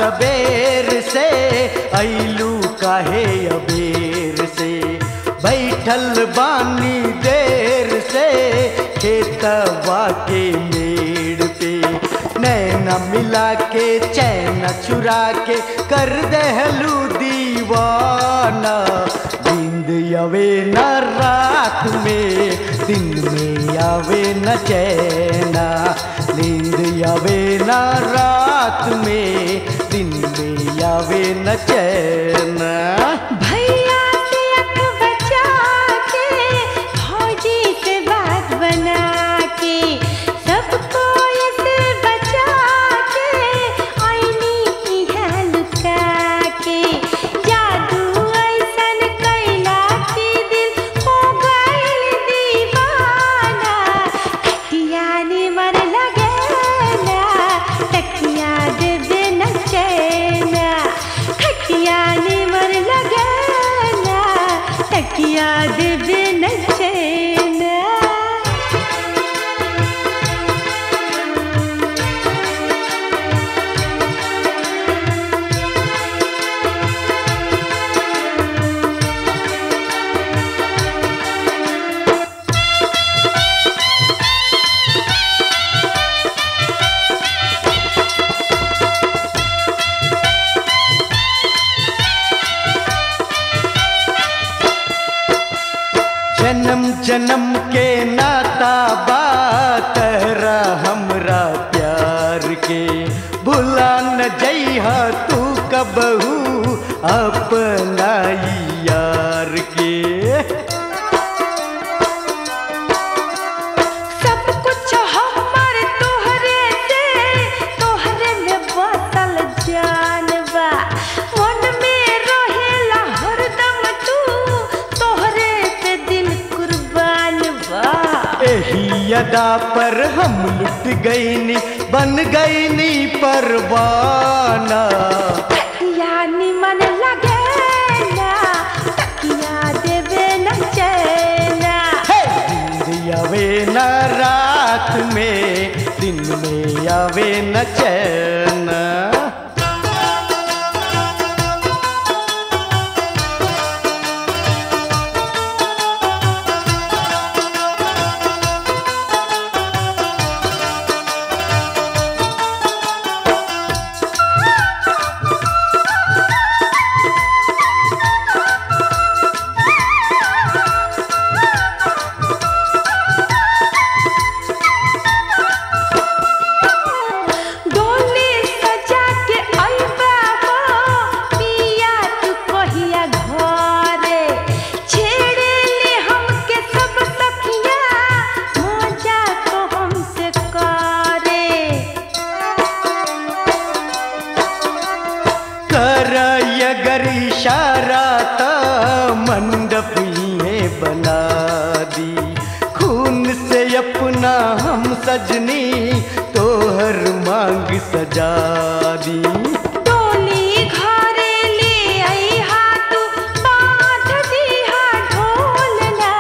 सबेर से अइलू काहे अबेर से, बैठल बानी देर से खेतवा के मेड़ पे, नैना मिला के चैन चुरा के कर दहलू दीवाना, नींद आवे न रात में दिन में आवे न चैना, नींद आवे न रात में दिन में आवे न चैना। भैया से अख बचा के फौजी से बात बना के, सबको ऐसे बचा के आईनी है लुका के, जादू ऐसन कैला की दिल हो गइल दीवाना, खटिया ने मन लगेला तकिया देवे न चैना, खटिया ने मन लगेला तकिया देवे न चैना। जन्म जन्म के नाता बा तहरा हमरा प्यार के, भुला न जइहा तू कबहू अपना यार के। सब कुछ हमर तोहरे से, तोहरे में बसल जानबा, मन में रहेला हरदम तू, तोहरे पे दिल कुर्बान बा। एही अदा पर हम लुट गईनी बन गईनी परवाना, तकिया निमन लगेला तकिया देवे न चैना, नींद आवे न रात में दिन में आवे न चैना। डोली सजा के अइबा हो पिया तू कहिया घरे, छेड़े ले हमके सब सखिया मजा तो हमसे करे। कर अगर इशारा त मंडप ही बना दी, खून से अपना हम सजनी तोहर मांग सजा दी। डोली घरे ले अइहा तू बांध दीहा ढोलना,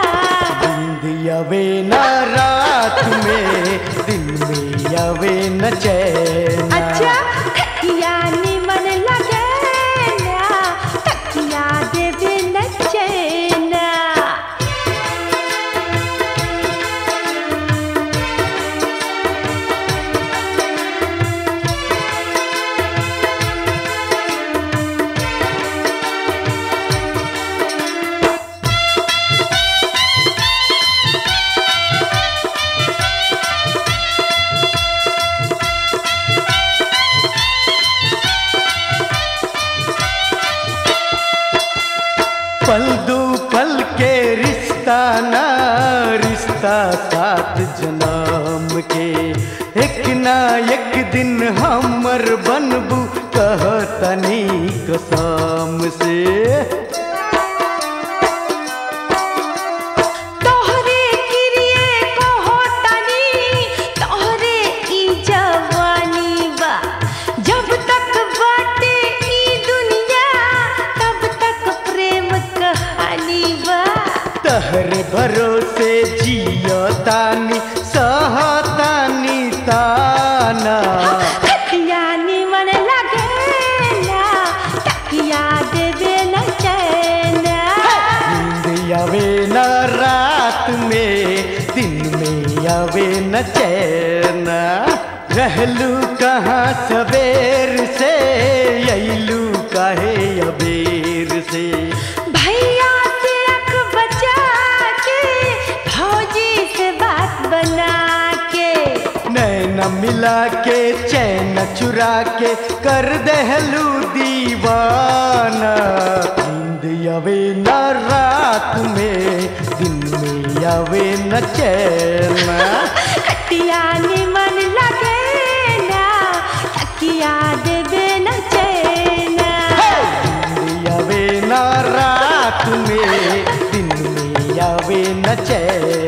नींद आवे न रात में दिन में आवे न चैना। अच्छा तकिया निमन लगेला तकिया देवे न चैना। पल दो पल के रिश्ता ना रिश्ता सात जन्म के, एक ना एक दिन हमर बनबू कहतनी कसम से। तोहरे किरिए कहो तनी तोहरे ई जवानी बा, जब तक बाटे ई दुनिया तब तक प्रेम कहानी बा। तहरे भरोसे जियो तानी सहतानी ताना, खटिया निमन लगेला रात में, दिन में आवे न चैन। रहलू कहाँ सवेर से, अइलू काहे अबेर से। भैया से अख बचा के, भौजी से बात बना के, नैन मिला के चैन चुरा के, कर दहलू दीवाना। नींद आवे न रात में, दिन में आवे न चैन। खटिया निमन लगे ना, तकिया देबे न चैना। नींद आवे न रात में, दिन में आवे न चैन।